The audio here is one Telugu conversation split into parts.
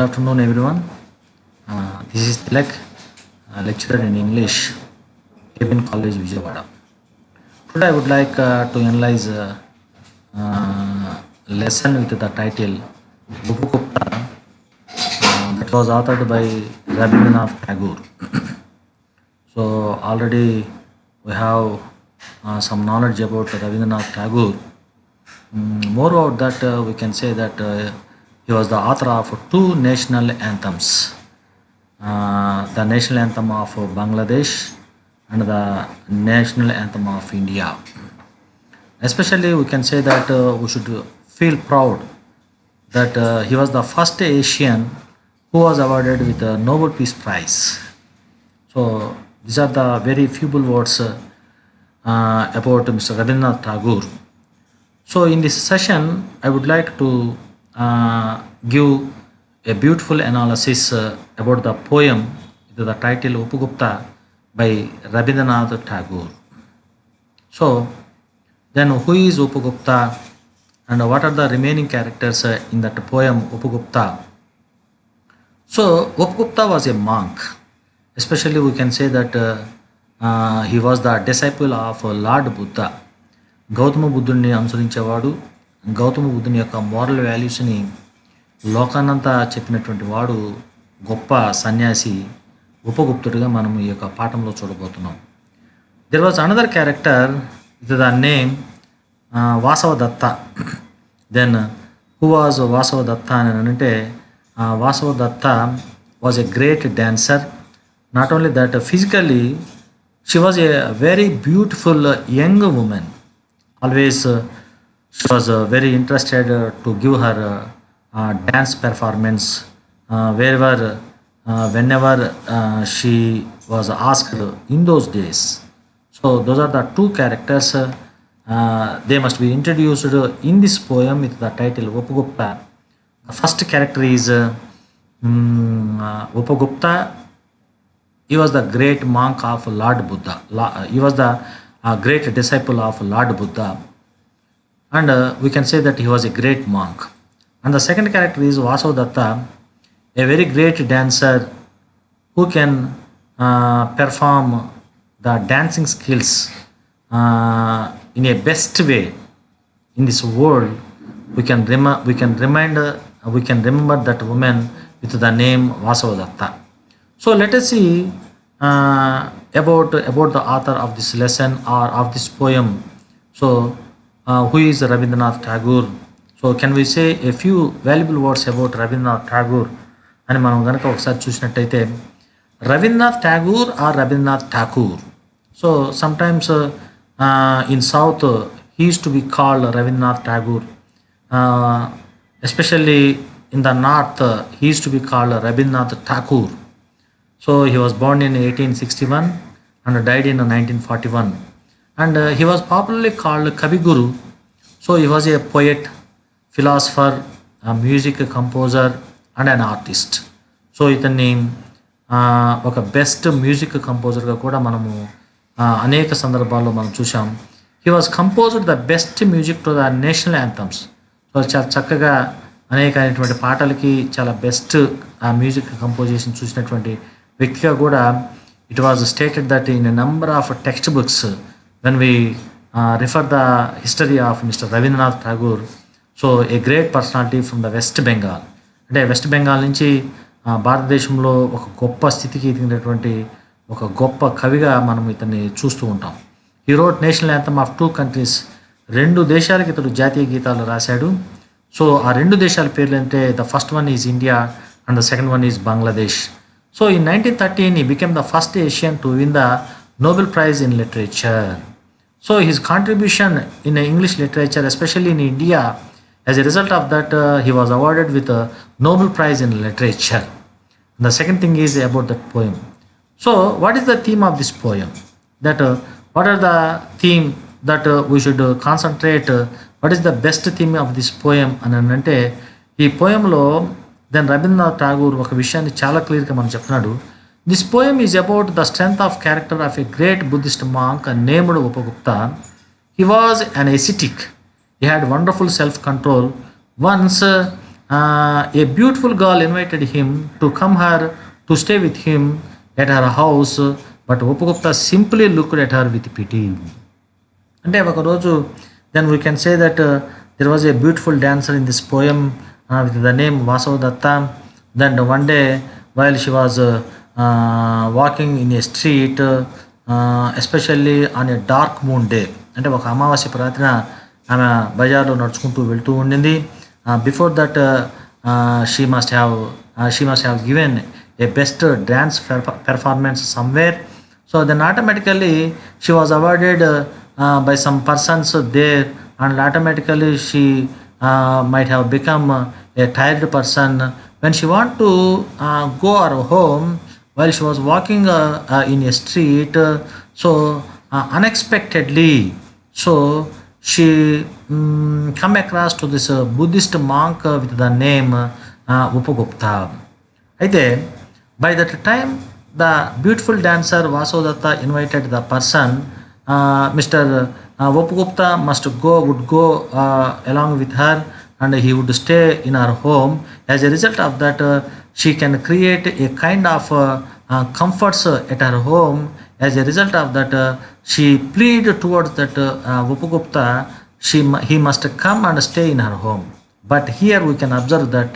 Good afternoon, everyone. This is Tilak, lecturer in English, K.B.N College, Vijayawada. Today, I would like to analyze a lesson with the title Upagupta that was authored by Rabindranath Tagore. So, already we have some knowledge about Rabindranath Tagore. More about that, we can say that he was the author of two national anthems, the national anthem of Bangladesh and the national anthem of India. Especially, we can say that we should feel proud that he was the first Asian who was awarded with a Nobel Peace Prize. So, these are the very feeble words about Mr. Rabindranath Tagore. So, in this session, I would like to give a beautiful analysis about the poem with the title Upagupta by Rabindranath Tagore. So, then who is Upagupta and what are the remaining characters in that poem Upagupta? So, Upagupta was a monk. Especially, we can say that he was the disciple of Lord Buddha. Gautama బుద్ధుడిని అనుసరించేవాడు, Gautama బుద్ధుని యొక్క మోరల్ వాల్యూస్ని లోకానంతా చెప్పినటువంటి వాడు గొప్ప సన్యాసి ఉపగుప్తుడిగా మనం ఈ యొక్క పాఠంలో చూడబోతున్నాం. There was another character with the name Vasavadatta. Then who was Vasavadatta అని అంటే Vasavadatta was a great dancer. Not only that, physically she was a very beautiful young woman. Always she was very interested to give her dance performance whenever she was asked in those days. So those are the two characters. They must be introduced in this poem with the title Upagupta. The first character is Upagupta. He was the great monk of Lord Buddha. He was the a great disciple of Lord Buddha, and we can say that he was a great monk. And the second character is Vasavadatta, a very great dancer who can perform the dancing skills in a best way in this world. We can remember that woman with the name Vasavadatta. So let us see about the author of this lesson or of this poem. So who is Rabindranath Tagore? So can we say a few valuable words about Rabindranath Tagore? అని మనం కనుక ఒకసారి చూసినట్టయితే Rabindranath Tagore or Rabindranath Tagore. So sometimes in south he used to be called Rabindranath Tagore. Especially in the north he used to be called Rabindranath Tagore. So he was born in 1861 and died in 1941. And he was popularly called Kavi Guru. So he was a poet, philosopher, a music composer and an artist. So ఇతన్ని ఒక బెస్ట్ మ్యూజిక్ కంపోజర్గా కూడా మనము అనేక సందర్భాల్లో మనం చూసాం. He was composed the best music to the national anthems. So చాలా చక్కగా అనేకమైనటువంటి పాటలకి చాలా బెస్ట్ మ్యూజిక్ కంపోజిషన్ చూసినటువంటి వ్యక్తిగా కూడా it was stated that in a number of textbooks when we refer the history of Mr. Rabindranath Tagore. So a great personality from the West Bengal. అంటే వెస్ట్ బెంగాల్ నుంచి భారతదేశంలో ఒక గొప్ప స్థితికి ఎదిగినటువంటి ఒక గొప్ప కవిగా మనం ఇతన్ని చూస్తూ ఉంటాం. He wrote national anthem of two countries. రెండు దేశాలకి ఇతడు జాతీయ గీతాలు రాశాడు. సో ఆ రెండు దేశాల పేర్లు అంటే the first one is India and the second one is Bangladesh. So in 1913, he became the first Asian to win the Nobel Prize in Literature. So his contribution in English literature, especially in India, as a result of that, he was awarded with a Nobel Prize in Literature. And the second thing is about that poem. So what is the theme of this poem? That what are the theme that we should concentrate? What is the best theme of this poem? And అంటే ఈ పోయంలో దెన్ రవీంద్రనాథ్ ఠాగూర్ ఒక విషయాన్ని చాలా క్లియర్గా మనం చెప్తున్నాడు. This poem is about the strength of character of a great Buddhist monk named Upagupta. He was an ascetic. He had wonderful self-control. Once a beautiful girl invited him to come her to stay with him at her house, but Upagupta simply looked at her with pity. అంటే ఒకరోజు then we can say that there was a beautiful dancer in this poem with the name Vasavadatta. Then one day while she was walking in a street, especially on a dark moon day, అంటే ఒక అమావాస్య రాత్రిన ఆమె బజార్లో నడుచుకుంటూ వెళ్తూ ఉండింది. Before that she must have given a best dance performance somewhere. So then automatically she was awarded by some persons there, and automatically she might have become a tired person. When she want to go her home, while she was walking in a street, so unexpectedly, so she come across to this Buddhist monk with the name Upagupta. అయితే by that time, the beautiful dancer Vasavadatta invited the person, Mr. Upagupta would go along with her, and he would stay in her home. As a result of that, she can create a kind of comforts at her home. As a result of that, she pleaded towards that Upagupta, he must come and stay in her home. But here we can observe that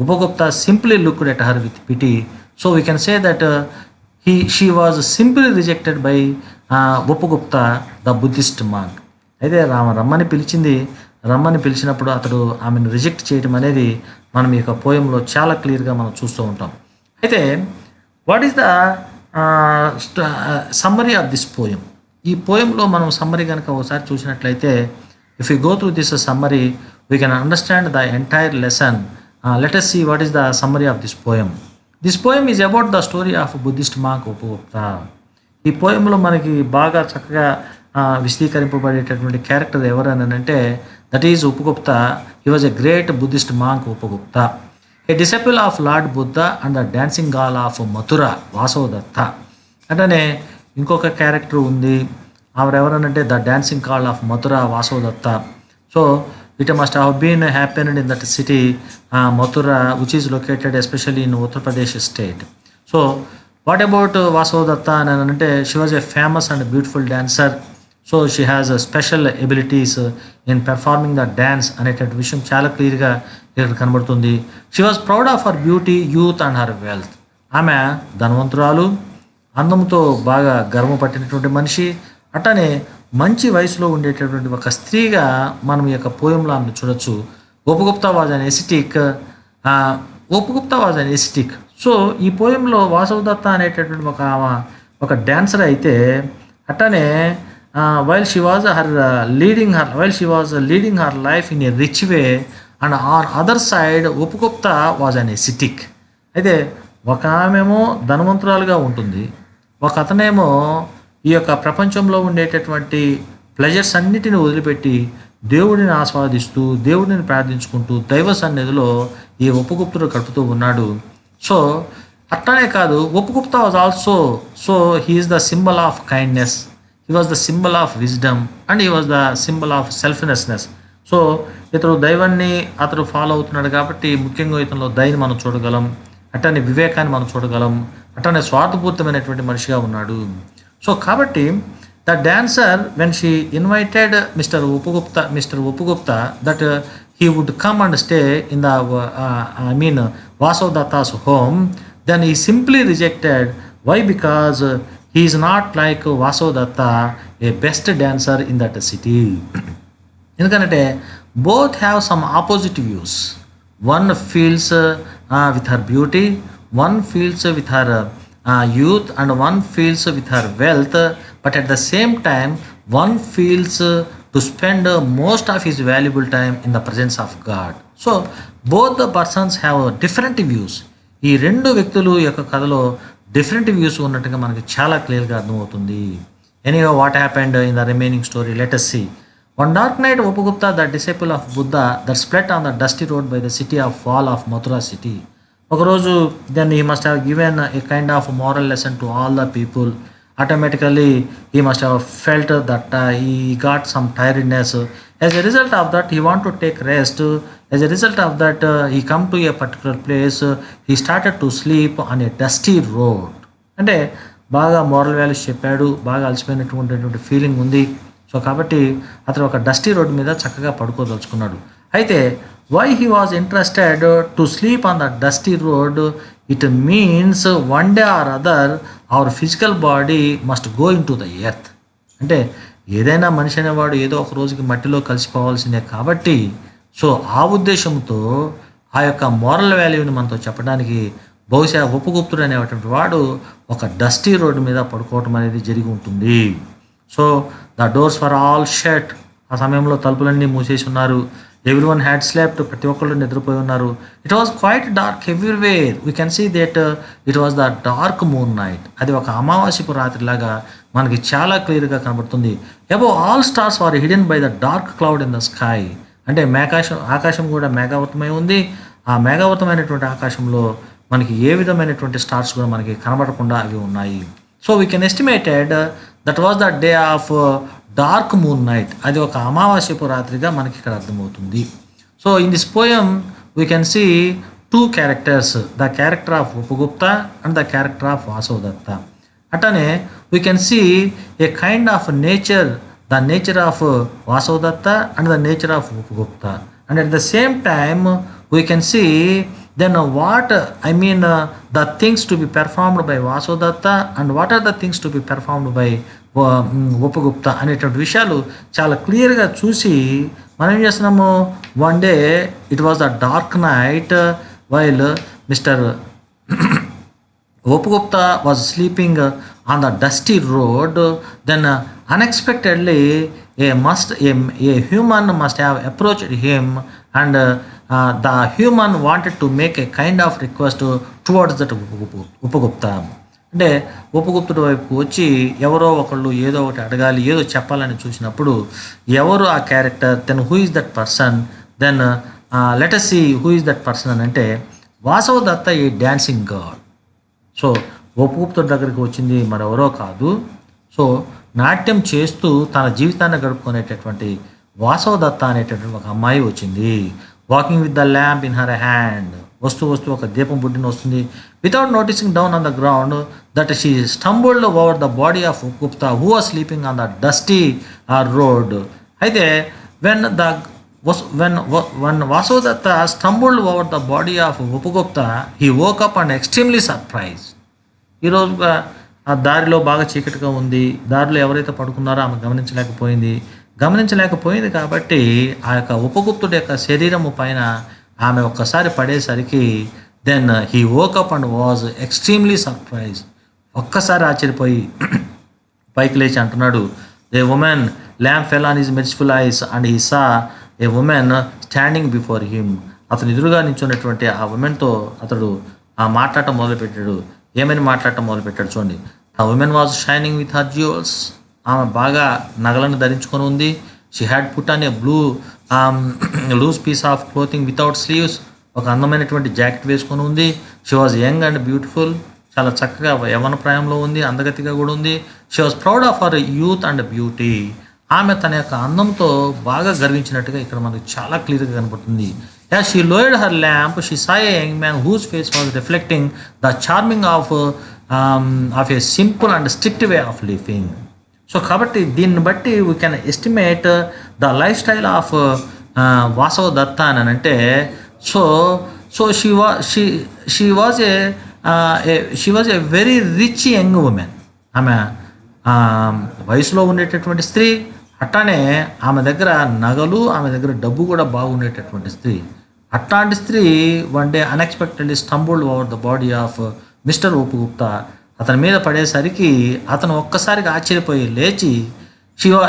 Upagupta simply looked at her with pity. So we can say that she was simply rejected by Upagupta, the Buddhist monk. అయితే రమ్మని పిలిచినప్పుడు అతడు ఆమెను రిజెక్ట్ చేయడం అనేది మనం ఈ యొక్క పోయంలో చాలా క్లియర్గా మనం చూస్తూ ఉంటాం. అయితే what is the summary of this poem? ఈ పోయంలో మనం సమ్మరీ కనుక ఒకసారి చూసినట్లయితే, if you go through this summary we can understand the entire lesson. Let us see what is the summary of this poem. This poem is about the story of Buddhist monk Upagupta. ఈ పోయంలో మనకి బాగా చక్కగా విశదీకరింపబడేటటువంటి క్యారెక్టర్ ఎవరని అంటే, that is Upagupta. He was a great Buddhist monk Upagupta, a disciple of lord Buddha and the dancing girl of Mathura Vasavadatta. అంటేనే ఇంకొక క్యారెక్టర్ ఉంది, ఆవిడెవరనంటే the dancing girl of Mathura Vasavadatta. So it must have been happened in that city Mathura, which is located especially in Uttar Pradesh state. So what about Vasavadatta anante? She was a famous and beautiful dancer. So she has special abilities in performing the dance అనేటువంటి విషయం చాలా క్లియర్గా ఇక్కడ కనబడుతుంది. She was proud of her beauty, youth and her wealth. ఆమె ధనవంతురాలు, అందంతో బాగా గర్వపట్టినటువంటి మనిషి, అట్టనే మంచి వయసులో ఉండేటటువంటి ఒక స్త్రీగా మనం ఈ యొక్క పోయంలో ఆమెను చూడొచ్చు. Upagupta was an ascetic. So ఈ పోయంలో వాసవదత్త అనేటటువంటి ఒక డాన్సర్ అయితే, అట్టనే while she was leading her life in a rich way, and on other side Upagupta was an ascetic. అయితే ఒక ఆమెమో ధనవంతురాలుగా ఉంటుంది, ఒక అతనేమో ఈ యొక్క ప్రపంచంలో ఉండేటటువంటి ప్లెజర్స్ అన్నిటిని వదిలిపెట్టి దేవుడిని ఆస్వాదిస్తూ దేవుడిని ప్రార్థించుకుంటూ దైవ సన్నిధిలో ఈ ఉపగుప్తుడు గడుపుతూ ఉన్నాడు. సో అట్లనే కాదు, Upagupta was also, so he is the symbol of kindness, he was the symbol of wisdom, and he was the symbol of selflessness. So ఇతడు దైవాన్ని అతడు ఫాలో అవుతున్నాడు కాబట్టి ముఖ్యంగా ఇతనిలో దయని మనం చూడగలం, అట్టనే వివేకాన్ని మనం చూడగలం, అట్టనే స్వార్థపూరితమైనటువంటి మనిషిగా ఉన్నాడు. సో కాబట్టి the dancer when she invited mister Upagupta that he would come and stay in the Vasavadatta's home, then he simply rejected. Why? Because he is not like Vasavadatta, a best dancer in that city. ఎందుకంటే both have some opposite views. One feels with her beauty, one feels with her youth, and one feels with her wealth, but at the same time one feels to spend most of his valuable time in the presence of God. So both the persons have different views. ఈ రెండు వ్యక్తులు యొక్క కథలో డిఫరెంట్ వ్యూస్ ఉన్నట్టుగా మనకి చాలా క్లియర్గా అర్థమవుతుంది. Anyway what happened in the remaining story, let us see. One dark night Upagupta, the disciple of Buddha, that split on the dusty road by the city of fall of Mathura city. ఒకరోజు then he must have given a kind of moral lesson to all the people. Automatically he must have felt that he got some tiredness. As a result of that, he want to take rest. As a result of that, he come to a particular place. He started to sleep on a dusty road. అంటే బాగా మోరల్ వాల్యూస్ చెప్పాడు, బాగా అలసిపోయినటువంటి ఫీలింగ్ ఉంది. సో కాబట్టి అతను ఒక డస్టీ రోడ్ మీద చక్కగా పడుకోదలుచుకున్నాడు. అయితే why he was interested to sleep on the dusty road? It means one day or other our physical body must go into the earth. అంటే ఏదైనా మనిషి అనేవాడు ఏదో ఒక రోజుకి మట్టిలో కలిసిపోవాల్సిందే కాబట్టి, సో ఆ ఉద్దేశంతో ఆ యొక్క మోరల్ వాల్యూని మనతో చెప్పడానికి బహుశా ఉపగుప్తుడు అనేటువంటి వాడు ఒక డస్టీ రోడ్డు మీద పడుకోవటం అనేది జరిగి ఉంటుంది. So the doors for all shut. ఆ సమయంలో తలుపులన్నీ మూసేసి ఉన్నారు. Everyone had slept. ప్రతి ఒక్కళ్ళు నిద్రపోయి ఉన్నారు. It was quite dark everywhere. We can see that it was the dark moon night. అది ఒక అమావాస్యపు రాత్రిలాగా మనకి చాలా క్లియర్గా కనబడుతుంది. Above all stars are hidden by the dark cloud in the sky. అంటే ఆకాశం కూడా మేఘావృతమై ఉంది. ఆ మేఘావృతమైనటువంటి ఆకాశంలో మనకి ఏ విధమైనటువంటి స్టార్స్ కూడా మనకి కనబడకుండా అవి ఉన్నాయి. So we can estimated that was the day of dark moon night. అది ఒక అమావాస్యపు రాత్రిగా మనకి ఇక్కడ అర్థమవుతుంది. So in this poem we can see two characters, the character of Upagupta and the character of Vasavadatta. అట్లానే we can see a kind of nature, the nature of Vasavadatta and the nature of Upagupta. And at the same time we can see then what the things to be performed by Vasudhatta and what are the things to be performed by Upagupta అనేటువంటి విషయాలు చాలా క్లియర్గా చూసి మనం ఏం చేస్తున్నాము, one day it was the dark night while mister Upagupta was sleeping on the dusty road. Then unexpectedly a human must have approached him and the human wanted to make a kind of request towards that Upagupta. అంటే ఉపగుప్తుడి వైపు వచ్చి ఎవరో ఒకళ్ళు ఏదో ఒకటి అడగాలి, ఏదో చెప్పాలని చూసినప్పుడు ఎవరు ఆ character, then who is that person, then let us see who is that person అని అంటే Vasavadatta a dancing god. So ఉపగుప్తుడి దగ్గరికి వచ్చింది మరెవరో కాదు, సో నాట్యం చేస్తూ తన జీవితాన్ని గడుపుకునేటటువంటి వాసవదత్త అనేటటువంటి ఒక అమ్మాయి వచ్చింది. Walking with the lamp in her hand. వస్తూ ఒక దీపం బుడ్డిని వస్తుంది. Without noticing down on the ground that she stumbled over the body of Upagupta who was sleeping on the dusty road. అయితే when Vasudhatta stumbled over the body of Upagupta, he woke up and extremely surprised. ఈరోజు ఆ దారిలో బాగా చీకటిగా ఉంది. దారిలో ఎవరైతే పడుకున్నారో ఆమె గమనించలేకపోయింది కాబట్టి ఆ యొక్క ఉపగుప్తుడి యొక్క శరీరము పైన ఆమె ఒక్కసారి పడేసరికి then he woke up and was extremely surprise. ఒక్కసారి ఆశ్చర్యపోయి పైకి లేచి అంటున్నాడు, a woman lamp fell on his merciful eyes and he saw a woman standing before him. అతను ఎదురుగా నిల్చున్నటువంటి ఆ ఉమెన్తో అతడు మాట్లాడటం మొదలుపెట్టాడు. ఏమని మాట్లాడటం మొదలుపెట్టాడు చూడండి. ఆ woman was shining with her jewels. ఆమె బాగా నగలను ధరించుకొని ఉంది. She had put on a loose piece of clothing without sleeves. ఒక అందమైనటువంటి జాకెట్ వేసుకొని ఉంది. She was young and beautiful. చాలా చక్కగా యవ్వన ప్రాయంలో ఉంది, అందగతిగా కూడా ఉంది. She was proud of her youth and beauty. ఆమె తన యొక్క అందంతో బాగా గర్వించినట్టుగా ఇక్కడ మనకు చాలా క్లియర్గా కనబడుతుంది. As she lowered her lamp she saw a young man whose face was reflecting the charming of a simple and strict way of living. So కాబట్టి దీన్ని బట్టి we can estimate the life style of Vasavadatta అని అంటే she was a very rich young woman. ఆమె వయసులో ఉండేటటువంటి స్త్రీ, అట్లానే ఆమె దగ్గర నగలు, ఆమె దగ్గర డబ్బు కూడా బాగుండేటటువంటి స్త్రీ. అట్లాంటి స్త్రీ one day unexpectedly stumbled over the body of mister Upagupta. అతని మీద పడేసరికి అతను ఒక్కసారిగా ఆశ్చర్యపోయి లేచి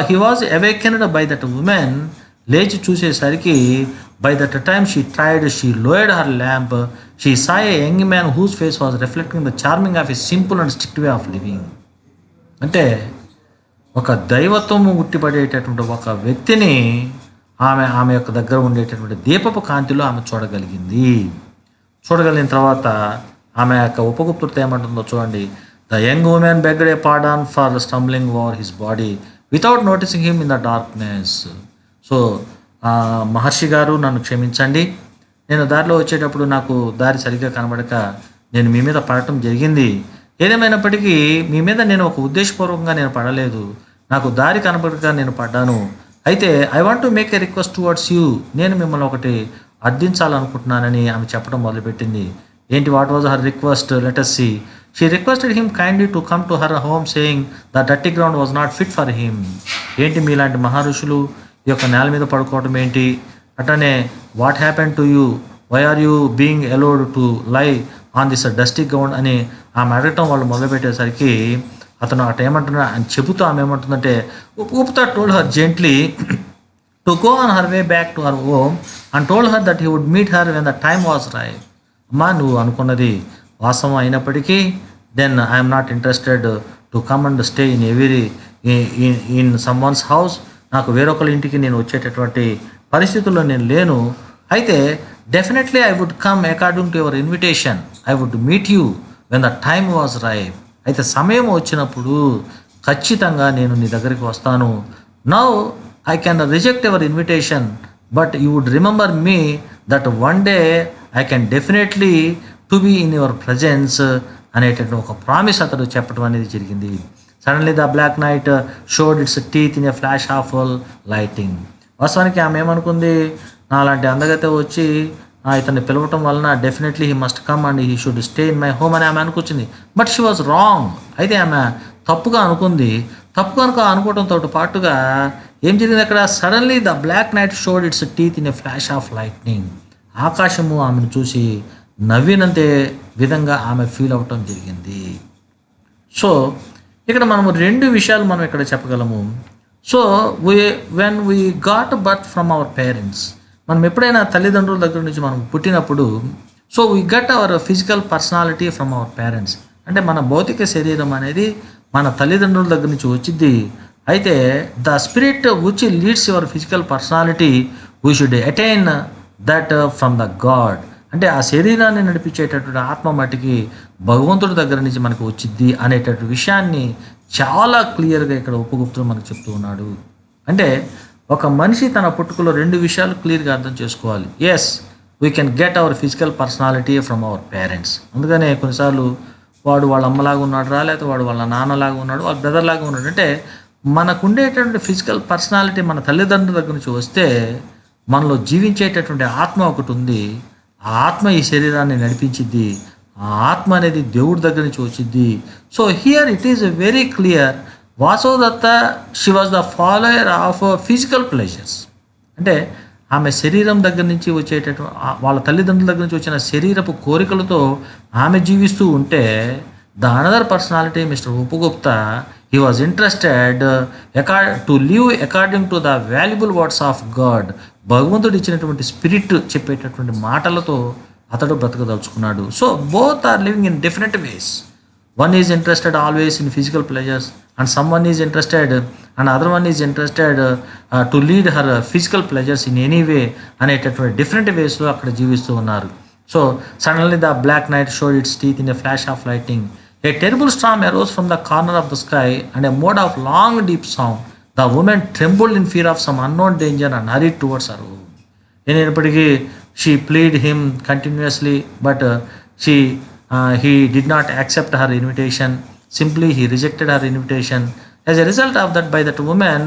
he was awakened by that woman. లేచి చూసేసరికి by that time she lowered her lamp she saw a young man whose face was reflecting the charming of a simple and strict way of living. అంటే ఒక దైవత్వము ఉట్టిపడేటటువంటి ఒక వ్యక్తిని ఆమె యొక్క దగ్గర ఉండేటటువంటి దీపపు కాంతిలో ఆమె చూడగలిగిన తర్వాత ఆమె యొక్క ఉపగుప్తుడితో ఏమంటుందో చూడండి. The young woman begged a pardon for stumbling over his body without noticing him in the darkness. So మహర్షి గారు నన్ను క్షమించండి, నేను దారిలో వచ్చేటప్పుడు నాకు దారి సరిగ్గా కనబడక నేను మీ మీద పడటం జరిగింది. ఏదేమైనప్పటికీ మీ మీద నేను ఒక ఉద్దేశపూర్వకంగా నేను పడలేదు, నాకు దారి కనబడక నేను పడ్డాను. అయితే I want to make a request towards you, నేను మిమ్మల్ని ఒకటి అర్థించాలనుకుంటున్నానని ఆమె చెప్పడం మొదలుపెట్టింది. ఏంటి, what was her request? Let us see. She requested him kindly to come to her home, saying the dirty ground was not fit for him. ఏంటి మీలాంటి మహర్షులు ఈ యొక్క నేల మీద పడుకోవడం ఏంటి? అట్లనే what happen to you, why are you being allowed to lie on this dusty ground అని ఆమె అడగటం వాళ్ళు మొదలుపెట్టేసరికి అతను అటు ఏమంటున్నా అని చెబుతూ ఆమె ఏమంటుందంటే, ఉపగుప్తా told her gently to go on her way back to her home and told her that he would meet her when the time was right. అమ్మా, నువ్వు అనుకున్నది వాస్తవం అయినప్పటికీ then I'm not interested to come and stay in every in someone's house. నాకు వేరొకరి ఇంటికి నేను వచ్చేటటువంటి పరిస్థితుల్లో నేను లేను. అయితే definitely I would come according to your invitation, I would meet you when the time was right. అయితే సమయం వచ్చినప్పుడు ఖచ్చితంగా నేను నీ దగ్గరికి వస్తాను. Now I can reject your invitation, but you would remember me that one day I can definitely to be in your presence అనేటటువంటి ఒక ప్రామిస్ అతడు చెప్పడం అనేది జరిగింది. Suddenly the black night showed its teeth in a flash of lighting. వాస్తవానికి ఆమె ఏమనుకుంది, నా అలాంటి అందగతే వచ్చి ఇతన్ని పిలవటం వలన definitely he must come and he should stay in my home అని ఆమె అనుకొచ్చింది. But she was wrong. అయితే ఆమె తప్పుగా అనుకుంది. తప్పుగా అనుకోవడంతో పాటుగా ఏం జరిగింది అక్కడ, suddenly the black night showed its teeth in a flash of lightning. ఆకాశము ఆమెను చూసి నవ్వినంతే విధంగా ఆమె ఫీల్ అవ్వటం జరిగింది. సో ఇక్కడ మనము రెండు విషయాలు మనం ఇక్కడ చెప్పగలము. So when we got birth from our parents, మనం ఎప్పుడైనా తల్లిదండ్రుల దగ్గర నుంచి మనం పుట్టినప్పుడు, so we got our physical personality from our parents. అంటే మన భౌతిక శరీరం అనేది మన తల్లిదండ్రుల దగ్గర నుంచి వచ్చింది. అయితే the spirit which leads your physical personality we should attain that from the God. అంటే ఆ శరీరాన్ని నడిపించేటటువంటి ఆత్మ మట్టికి భగవంతుడి దగ్గర నుంచి మనకు వచ్చిద్ది అనేటటువంటి విషయాన్ని చాలా క్లియర్గా ఇక్కడ ఉపగుప్తుడు మనకు చెప్తూ ఉన్నాడు. అంటే ఒక మనిషి తన పుట్టుకలో రెండు విషయాలు క్లియర్గా అర్థం చేసుకోవాలి. Yes, we can get our physical personality from our parents. అందుకనే కొన్నిసార్లు వాడు వాళ్ళ అమ్మలాగా ఉన్నాడు రా, లేకపోతే వాడు వాళ్ళ నాన్నలాగా ఉన్నాడు, వాళ్ళ బ్రదర్ లాగా ఉన్నాడు. అంటే మనకు ఉండేటటువంటి ఫిజికల్ పర్సనాలిటీ మన తల్లిదండ్రుల దగ్గర నుంచి వస్తే మనలో జీవించేటటువంటి ఆత్మ ఒకటి ఉంది. ఆ ఆత్మ ఈ శరీరాన్ని నడిపించిద్ది. ఆ ఆత్మ అనేది దేవుడి దగ్గర నుంచి వచ్చిద్ది. So here it is very clear, Vasavadatta she was the follower of physical pleasures. అంటే ఆమె శరీరం దగ్గర నుంచి వచ్చేటటువంటి వాళ్ళ తల్లిదండ్రుల దగ్గర నుంచి వచ్చిన శరీరపు కోరికలతో ఆమె జీవిస్తూ ఉంటే, the another personality mister Upagupta, he was interested to live according to the valuable words of God. భగవంతుడు ఇచ్చినటువంటి స్పిరిట్ చెప్పేటటువంటి మాటలతో అతడు బ్రతకదలుచుకున్నాడు. So both are living in different ways. One is interested always in physical pleasures and some one is interested and other one is interested to lead her physical pleasures in any way అనేటటువంటి డిఫరెంట్ వేస్లో అక్కడ జీవిస్తూ ఉన్నారు. So suddenly the black night showed its teeth in a flash of lighting. A terrible storm arose from the corner of the sky and a mode of long deep sound. The woman trembled in fear of some unknown danger and hurried towards her home. అయినప్పటికీ she pleaded him continuously, but he did not accept her invitation. Simply he rejected her invitation. As a result of that, by that woman,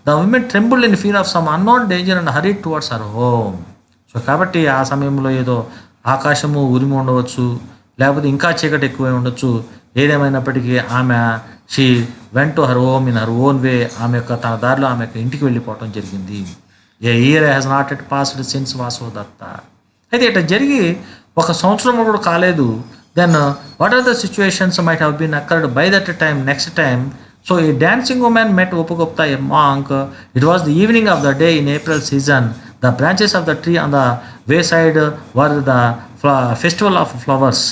the woman trembled in fear of some unknown danger and hurried towards her home. So కాబట్టి ఆ సమయంలో ఏదో ఆకాశము ఉరిమి ఉండవచ్చు, లేకపోతే ఇంకా చీకటి ఎక్కువై ఉండొచ్చు. ఏదేమైనప్పటికీ ఆమె she went to her home in her own way. ఆమె యొక్క తన దారిలో ఆమె యొక్క ఇంటికి వెళ్ళిపోవటం జరిగింది. A year has not yet passed since Vasavadatta. అయితే ఇట్లా జరిగి ఒక సంవత్సరం కూడా కాలేదు. Then what are the situations might have been occurred by that time. Next time, so a dancing woman met Upagupta, a monk. It was the evening of the day in April season. The branches of the tree on the wayside were the festival of flowers.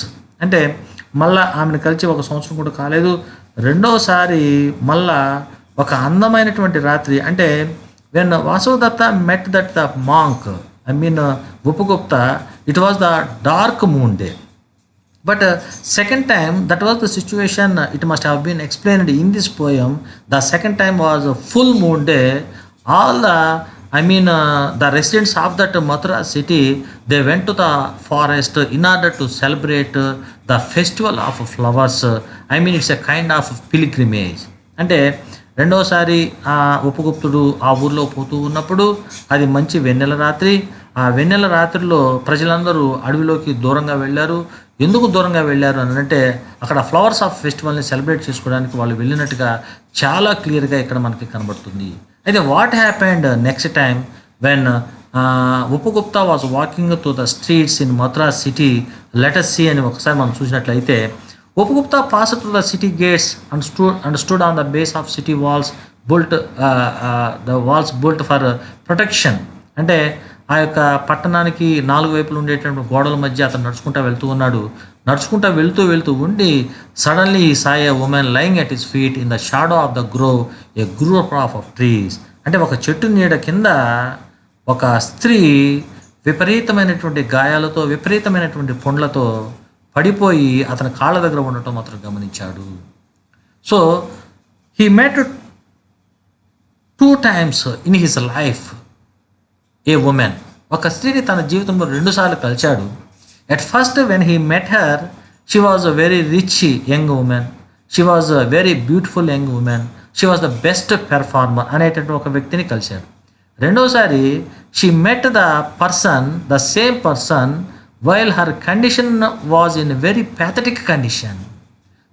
అంటే మళ్ళా ఆమెను కలిసి ఒక సంవత్సరం కూడా కాలేదు. రెండోసారి మళ్ళా ఒక అందమైనటువంటి రాత్రి, అంటే when Vasavadatta met that the monk, I mean Upagupta, it was the dark moon day. But second time, that was the situation, it must have been explained in this poem. The second time was a full moon day. All the the residents of that Mathura city, they went to the forest in order to celebrate the festival of flowers. It's a kind of pilgrimage. అంటే రెండోసారి ఉపగుప్తుడు ఆ ఊర్లో పోతూ ఉన్నప్పుడు అది మంచి వెన్నెల రాత్రి. ఆ వెన్నెల రాత్రిలో ప్రజలందరూ అడవిలోకి దూరంగా వెళ్ళారు. ఎందుకు దూరంగా వెళ్ళారు అని అంటే అక్కడ ఫ్లవర్స్ ఆఫ్ ఫెస్టివల్ని సెలబ్రేట్ చేసుకోవడానికి వాళ్ళు వెళ్ళినట్టుగా చాలా క్లియర్గా ఇక్కడ మనకి కనబడుతుంది. అయితే what happened next time when Upagupta was walking to the streets in Mathura city, let us see అని ఒకసారి మనం చూసినట్లయితే, Upagupta passed through the city gates and stood on the base of city walls built the walls built for protection. అంటే ఆ యొక్క పట్టణానికి 4 వైపులు ఉండేటువంటి గోడల మధ్య అతను నడుచుకుంటూ వెళ్తూ ఉండి suddenly he saw a woman lying at his feet in the shadow of the grove, a grove of trees. అంటే ఒక చెట్టు నీడ కింద ఒక స్త్రీ విపరీతమైనటువంటి గాయాలతో విపరీతమైనటువంటి పొండ్లతో పడిపోయి అతని కాళ్ళ దగ్గర ఉండటం మాత్రం గమనించాడు. So he met 2 times in his life A women. ఒక స్త్రీని తన జీవితంలో 2 సార్లు కలిశాడు. At first when he met her, she was a very rich young women, she was a very beautiful young women, she was the best performer అనేటువంటి ఒక వ్యక్తిని కలిశాడు. రెండోసారి she met the same person while her condition was in very pathetic condition.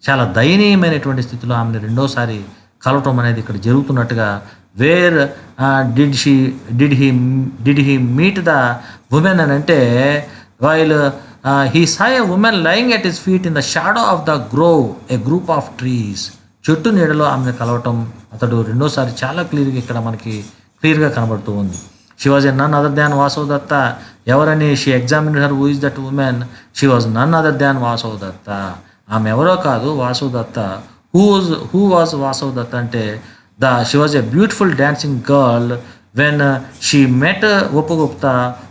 చాలా దయనీయమైనటువంటి స్థితిలో ఆమెను రెండోసారి కలవటం అనేది ఇక్కడ జరుగుతున్నట్టుగా. Where did he meet the women అని అంటే, while he saw a women lying at his feet in the shadow of the grove, A group of trees. చెట్టు నీడలో ఆమెను కలవటం అతడు రెండోసారి చాలా క్లియర్గా కనబడుతూ ఉంది. She was a none other than Vasudhatta. ఎవరని she examined her, who is that woman? She was none other than Vasudatta. ఆమె ఎవరో కాదు, వాసుదత్త. హూ వాజ్ వాసుదత్త అంటే she was a beautiful dancing girl when she met Upagupta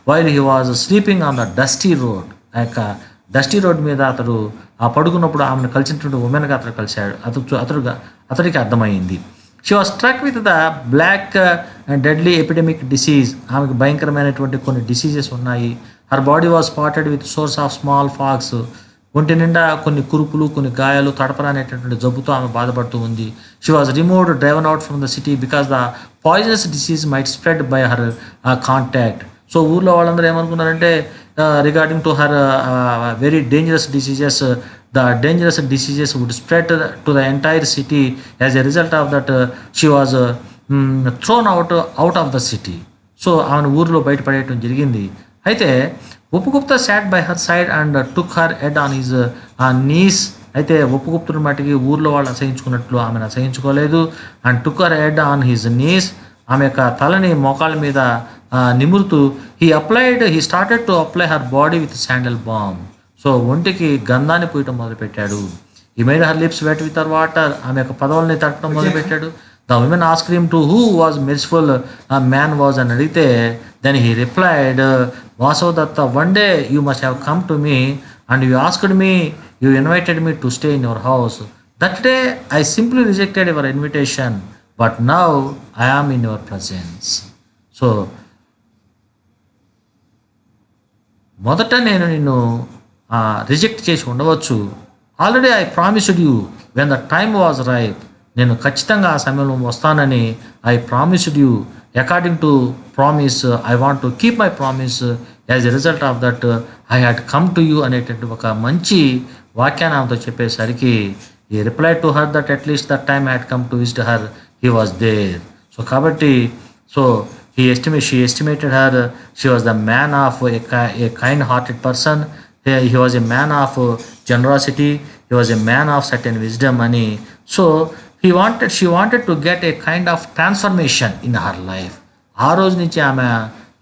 while he was sleeping on the dusty road. ఆ యొక్క డస్టీ రోడ్ మీద అతడు పడుకున్నప్పుడు ఆమెను కలిసినటువంటి ఉమెన్గా అతడికి అర్థమైంది. She was struck with the black and deadly epidemic disease. ఆమెకు భయంకరమైనటువంటి కొన్ని డిసీజెస్ ఉన్నాయి. Her body was spotted with sores of smallpox. ఒంటి నిండా కొన్ని కురుపులు, కొన్ని గాయాలు, తడపర అనేటటువంటి జబ్బుతో ఆమె బాధపడుతూ ఉంది. She was removed, driven out from the city because the poisonous disease might spread by her contact. So ఊర్లో వాళ్ళందరూ ఏమనుకున్నారంటే regarding to her very dangerous diseases, the dangerous diseases would spread to the entire city. As a result of that, she was thrown out of the city. So ఆమెను ఊరిలో బయటపడేయటం జరిగింది. అయితే Upagupta sat by her side and took her head on his knees. అయితే ఉపగుప్తుని మట్టికి ఊర్లో వాళ్ళు అసహించుకున్నట్లు ఆమెను అసహించుకోలేదు. And took her head on his knees. ఆమె యొక్క తలని మోకాళ్ళ మీద నిమురుతూ he started to apply her body with sandal balm. So ఒంటికి గంధాన్ని పూయటం మొదలుపెట్టాడు. He made her lips wet with her water. ఆమె యొక్క పదవుల్ని తట్టడం మొదలుపెట్టాడు. The women asked him to who was merciful man was అని అడిగితే, then he replied, Vasudatta, one day you must have come to me and you asked me, you invited me to stay in your house. That day I simply rejected your invitation, but now I am in your presence. So మొదట నేను నిన్ను రిజెక్ట్ చేసి ఉండవచ్చు. Already I promised you when the time was ripe. నేను ఖచ్చితంగా ఆ సమయంలో వస్తానని I promised you. According to promise I want to keep my promise. As a result of that I had come to you అనేటువంటి ఒక మంచి వాక్యాన్ని ఆమెతో చెప్పేసరికి ఈ reply to her that at least that time had come to visit her, he was there. So కాబట్టి she estimated her. She was the man of a kind-hearted person. He was a man of generosity. He was a man of certain wisdom. So she wanted to get a kind of transformation in her life. ఆ రోజు నుంచి ఆమె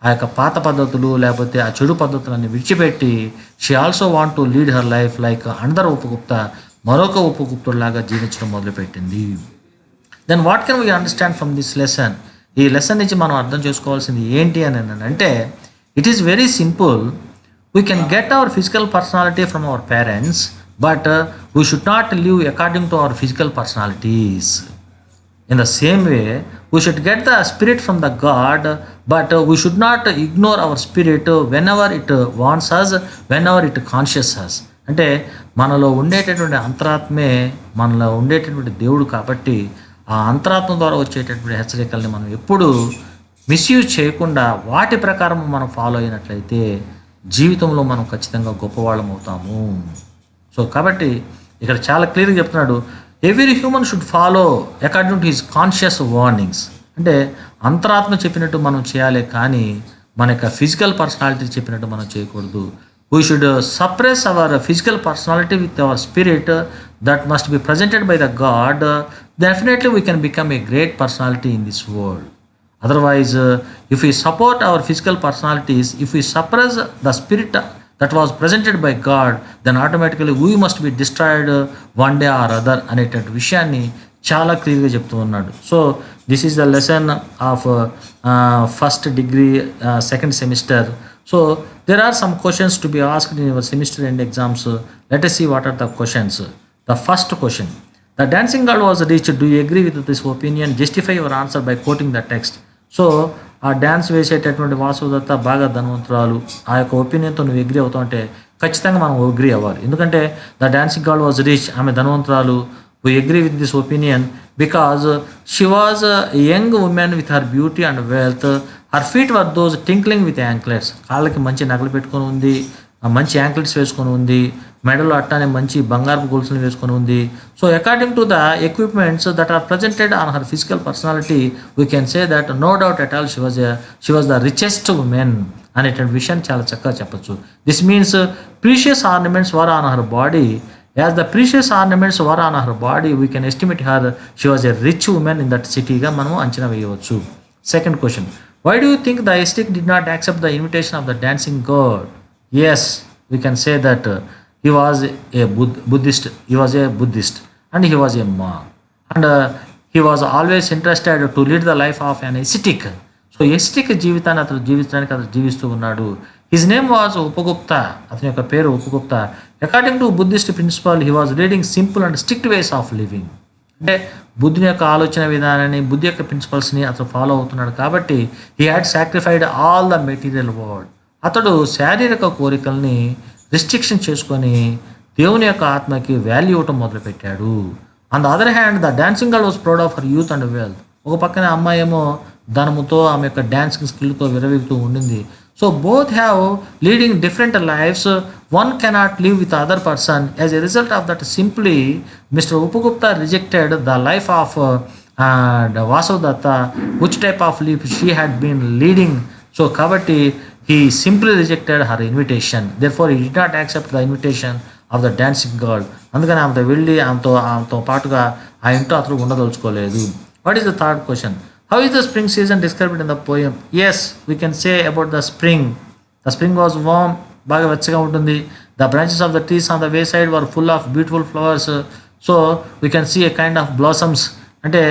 ఆ యొక్క పాత పద్ధతులు లేకపోతే ఆ చెడు పద్ధతులన్నీ విడిచిపెట్టి she also want to lead her life like another Upagupta, మరొక ఉపగుప్తుడిలాగా జీవించడం మొదలుపెట్టింది. Then what can we understand from this lesson? ఈ లెసన్ నుంచి మనం అర్థం చేసుకోవాల్సింది ఏంటి అని అంటే, it is very simple. We can get our physical personality from our parents, but we should not live according to our physical personalities. In the same way we should get the spirit from the God But we should not ignore our spirit whenever it wants us, whenever it conscious us. అంటే మనలో ఉండేటటువంటి అంతరాత్మే మనలో ఉండేటటువంటి దేవుడు కాబట్టి ఆ అంతరాత్మ ద్వారా వచ్చేటటువంటి హెచ్చరికల్ని మనం ఎప్పుడు మిస్యూజ్ చేయకుండా వాటి ప్రకారం మనం ఫాలో అయినట్లయితే జీవితంలో మనం ఖచ్చితంగా గొప్పవాళ్ళం అవుతాము. సో కాబట్టి ఇక్కడ చాలా క్లియర్గా చెప్తున్నాడు, every human should follow according to his conscious warnings. అంటే అంతరాత్మ చెప్పినట్టు మనం చేయాలి, కానీ మన యొక్క ఫిజికల్ పర్సనాలిటీ చెప్పినట్టు మనం చేయకూడదు. We should suppress our physical personality with our spirit that must be presented by the god. Definitely we can become a great personality in this world. Otherwise, if we support our physical personalities, if we suppress the spirit that was presented by God, then automatically we must be destroyed one day or other అనేటువంటి విషయాన్ని చాలా క్లియర్గా చెప్తూ ఉన్నాడు. So this is the lesson of first degree second semester. So there are some questions to be asked in your semester end exams. Let us see what are the questions. The first question, the dancing girl was reached. Do you agree with this opinion? Justify your answer by quoting the text. So ఆ డ్యాన్స్ వేసేటటువంటి వాసుదత్త బాగా ధనవంతురాలు, ఆ యొక్క ఒపీనియన్తో నువ్వు ఎగ్రీ అవుతావు అంటే ఖచ్చితంగా మనం ఎగ్రీ అవ్వాలి. ఎందుకంటే the dancing girl was rich, ఆమె ధనవంతురాలు. We agree with this opinion because she was young woman with her beauty and wealth. Her feet were those tinkling with anklets. కాళ్ళకి మంచి నగలు పెట్టుకొని ఉంది, మంచి యాంక్లెట్స్ వేసుకొని ఉంది, మెడలో అట్టానే మంచి బంగారపు గొలుసులు వేసుకొని ఉంది. So according to the equipments that are presented on her physical personality we can say that no doubt at all she was the richest woman అనేటువంటి విషయాన్ని చాలా చక్కగా చెప్పచ్చు. This means precious ornaments were on her body. As the precious ornaments were on her body we can estimate her she was a rich woman in that సిటీగా మనం అంచనా వేయవచ్చు. Second question, why do you think the ascetic did not accept the invitation of the dancing girl? Yes, we can say that he was a Buddhist. He was a Buddhist and he was a monk, and he was always interested to lead the life of an ascetic. So ascetic జీవితాన్ని అతను జీవిస్తూ ఉన్నాడు. His name was Upagupta. అతని యొక్క పేరు ఉపగుప్త. According to Buddhist principle, he was leading simple and strict ways of living. అంటే బుద్ధుని యొక్క ఆలోచన విధానాన్ని, బుద్ధి యొక్క ప్రిన్సిపల్స్ని అతను ఫాలో అవుతున్నాడు కాబట్టి he had sacrificed all the material world. అతడు శారీరక కోరికల్ని రిస్ట్రిక్షన్ చేసుకొని దేవుని యొక్క ఆత్మకి వాల్యూ ఇవ్వటం మొదలుపెట్టాడు. On the other hand the dancing girl was proud of her youth and wealth. ఒక పక్కన అమ్మాయి ఏమో ధనముతో ఆమె యొక్క డాన్సింగ్ స్కిల్తో విరవీగుతూ ఉండింది. So both have leading different lifes. One cannot live with other person. As a result of that simply mister Upagupta rejected the life of Vasudatta, which type of life she had been leading. So కాబట్టి he simply rejected her invitation. Therefore he did not accept the invitation of the dancing girl. అందుకని ఆమెతో వెళ్ళి ఆమెతో పాటుగా ఆ ఇంట్లో అతను ఉండదలుచుకోలేదు. What is the third question, how is the spring season described in the poem? Yes, we can say about the spring. The spring was warm, బాగా వెచ్చగా ఉంటుంది. The branches of the trees on the way side were full of beautiful flowers. So we can see a kind of blossoms, అంటే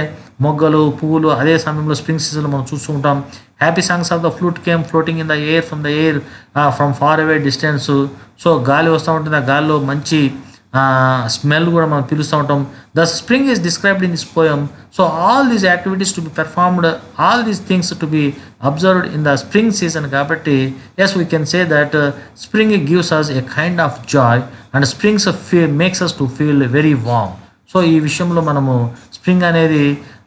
మొగ్గలు, పువ్వులు అదే సమయంలో స్ప్రింగ్ సీజన్లో మనం చూస్తూ ఉంటాం. Happy songs of the flute came floating in the air from far away distance. So గాలి వస్తూ ఉంటుంది, ఆ గాలిలో మంచి స్మెల్ కూడా మనం పిలుస్తూ ఉంటాం. The spring is described in this poem. So all these activities to be performed, all these things to be observed in the spring season. కాబట్టి yes, we can say that spring gives us a kind of joy and springs makes us to feel very warm. So ఈ విషయంలో మనము స్ప్రింగ్ అనేది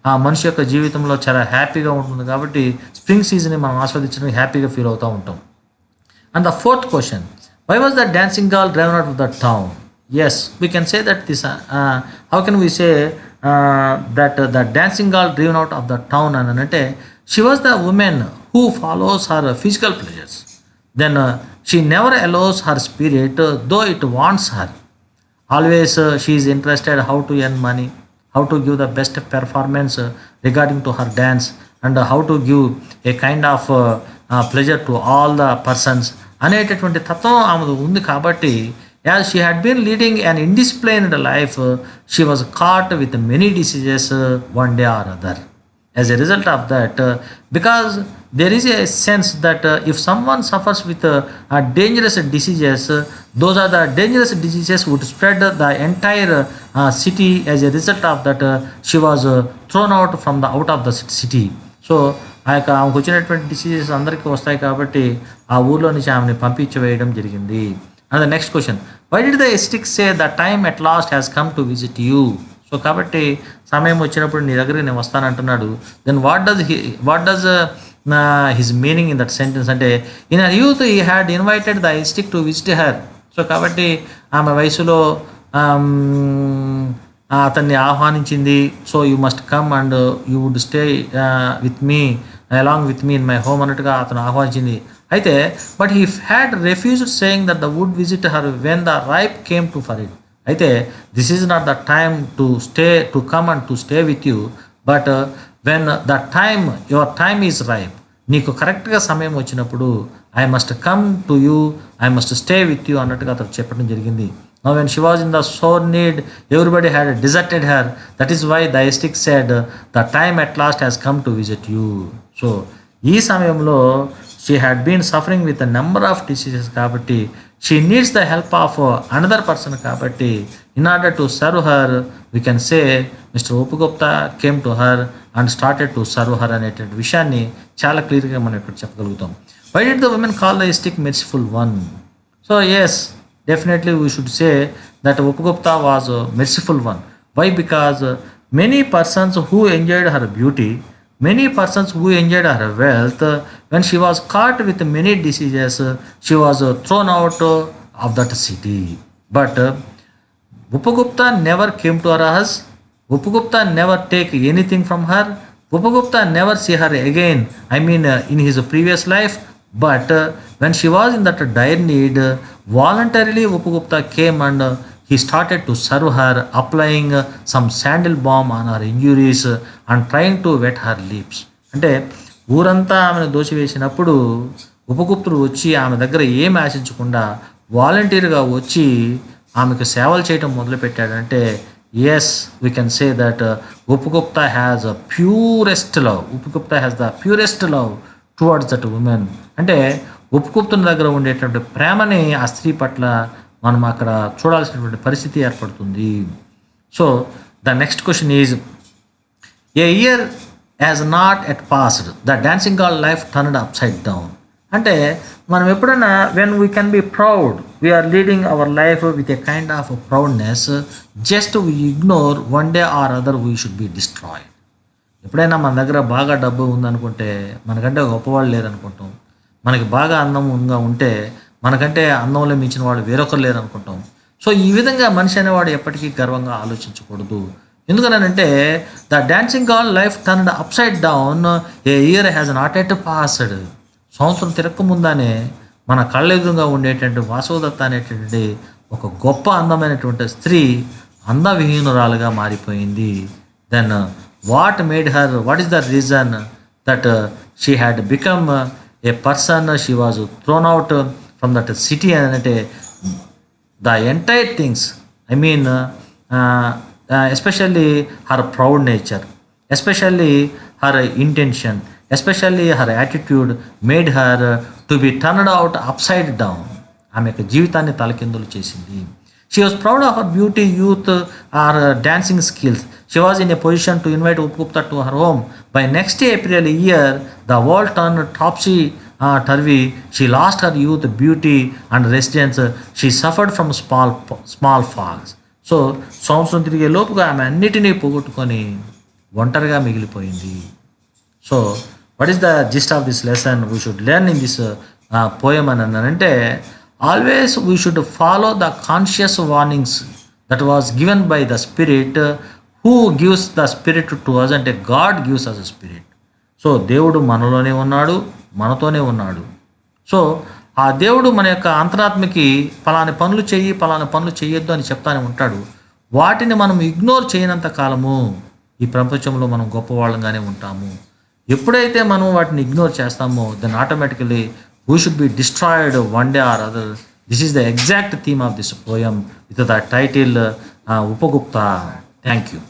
ఆ మనిషి యొక్క జీవితంలో చాలా హ్యాపీగా ఉంటుంది కాబట్టి స్ప్రింగ్ సీజన్ని మనం ఆస్వాదించడానికి హ్యాపీగా ఫీల్ అవుతూ ఉంటాం. And the fourth question, why was the dancing girl driven out of the town? Yes, we can say that this how can we say that the dancing girl driven out of the town అని అంటే she was the woman who follows her physical pleasures. Then she never allows her spirit though it wants her. Always she is interested how to earn money, how to give the best performance regarding to her dance, and how to give a kind of pleasure to all the persons అనేటటువంటి తత్వం ఆమె ఉంది. కాబట్టి as she had been leading an indisciplined life, she was caught with many diseases one day or other. As a result of that, because there is a sense that if someone suffers with dangerous diseases, those are the dangerous diseases would spread the entire city. As a result of that, she was thrown out of the city. So ఆ యొక్క ఆమెకు వచ్చినటువంటి డిసీజెస్ అందరికీ వస్తాయి కాబట్టి ఆ ఊర్లో నుంచి ఆమెని పంపించి వేయడం జరిగింది. And the next question, why did the ascetic say the time at last has come to visit you? So కాబట్టి సమయం వచ్చినప్పుడు నీ దగ్గరికి నేను వస్తానంటున్నాడు. Then what does his meaning in that sentence అంటే, in her youth he had invited the ascetic to visit her. So కాబట్టి ఆమె వయసులో అతన్ని ఆహ్వానించింది. So you must come and you would stay with me along with me in my home అన్నట్టుగా అతను ఆహ్వానించింది. అయితే but he had refused saying that the would visit her when the ripe came to for it. అయితే this is not the time to come and to stay with you, but when the time your time is ripe, నీకు కరెక్ట్గా సమయం వచ్చినప్పుడు I must come to you, I must stay with you అన్నట్టుగా అతను చెప్పడం జరిగింది. Now when she was in the sore need, everybody had deserted her. That is why the ascetic said, the time at last has come to visit you. So ఈ సమయంలో she had been suffering with a number of diseases కాబట్టి she needs the help of another person కాబట్టి in order to serve her we can say Mr. Upagupta came to her and started to serve her అనేటువంటి విషయాన్ని చాలా క్లియర్గా మనం ఇక్కడ చెప్పగలుగుతాం. Why did the women call the ascetic merciful one? So yes, definitely we should say that Upagupta was a merciful one. Why? Because many persons who enjoyed her beauty, many persons who enjoyed her wealth, when she was caught with many diseases, she was thrown out of that city. But Upagupta never came to her house. Upagupta never take anything from her. Upagupta never see her again. I mean, in his previous life. But when she was in that dire need, voluntarily Upagupta came and he started to serve her, applying some sandal balm on her injuries and trying to wet her lips. అంటే ఊరంతా ఆమెను దోచివేసినప్పుడు ఉపగుప్తుడు వచ్చి ఆమె దగ్గర ఏం ఆశించకుండా వాలంటీర్గా వచ్చి ఆమెకు సేవలు చేయడం మొదలుపెట్టాడంటే yes we can say that Upagupta has a purest love. Upagupta has the purest love towards that woman. అంటే ఉపగుప్తుని దగ్గర ఉండేటువంటి ప్రేమని ఆ స్త్రీ పట్ల మనం అక్కడ చూడాల్సినటువంటి పరిస్థితి ఏర్పడుతుంది. So the next question is, a year has not yet passed the dancing girl life turned upside down. అంటే మనం ఎప్పుడైనా when we can be proud, we're leading our life with a kind of proudness, just we ignore one day or other we should be destroyed. ఎప్పుడైనా మన దగ్గర బాగా డబ్బు ఉందనుకుంటే మనకంటే గొప్పవాళ్ళు లేరనుకుంటాం. మనకి బాగా అందంగా ఉంటే మనకంటే అందంలో మించిన వాడు వేరొకరు లేరనుకుంటాం. సో ఈ విధంగా మనిషి అనేవాడు ఎప్పటికీ గర్వంగా ఆలోచించకూడదు. ఎందుకనంటే the dancing girl life turned upside down, A year has not yet passed. సంవత్సరం తిరగకముందానే మన కళ్ళెదురుగా ఉండేటువంటి వాసవదత్త అనేటువంటి ఒక గొప్ప అందమైనటువంటి స్త్రీ అందవిహీనురాలుగా మారిపోయింది. Then what made her, what is the reason that she had become a person, she was thrown out from that city and the entire things, I mean especially her proud nature, especially her intention, especially her attitude made her to be turned out upside down. ఆమె యొక్క జీవితాన్ని తలకిందులు చేసింది. She was proud of her beauty, youth, her dancing skills. She was in a position to invite Upagupta to her home. By next April year, the world turned topsy-turvy. She lost her youth, beauty and residence. She suffered from small fogs. So, సంవత్సరం తిరిగే లోపుగా ఆమె అన్నిటినీ పోగొట్టుకొని ఒంటరిగా మిగిలిపోయింది. So, what is the gist of this lesson we should learn in this poem అని అంటే, always we should follow the conscious warnings that was given by the Spirit. Who gives the Spirit to us అంటే God gives us a spirit. So దేవుడు మనలోనే ఉన్నాడు, మనతోనే ఉన్నాడు. సో ఆ దేవుడు మన యొక్క అంతరాత్మకి పలాని పనులు చెయ్యి, పలాని పనులు చెయ్యొద్దు అని చెప్తానే ఉంటాడు. వాటిని మనం ఇగ్నోర్ చేయనంత కాలము ఈ ప్రపంచంలో మనం గొప్పవాళ్ళంగానే ఉంటాము. ఎప్పుడైతే మనం వాటిని ఇగ్నోర్ చేస్తామో then automatically we should be destroyed one day or other. This is the exact theme of this poem with the title Upagupta. Thank you.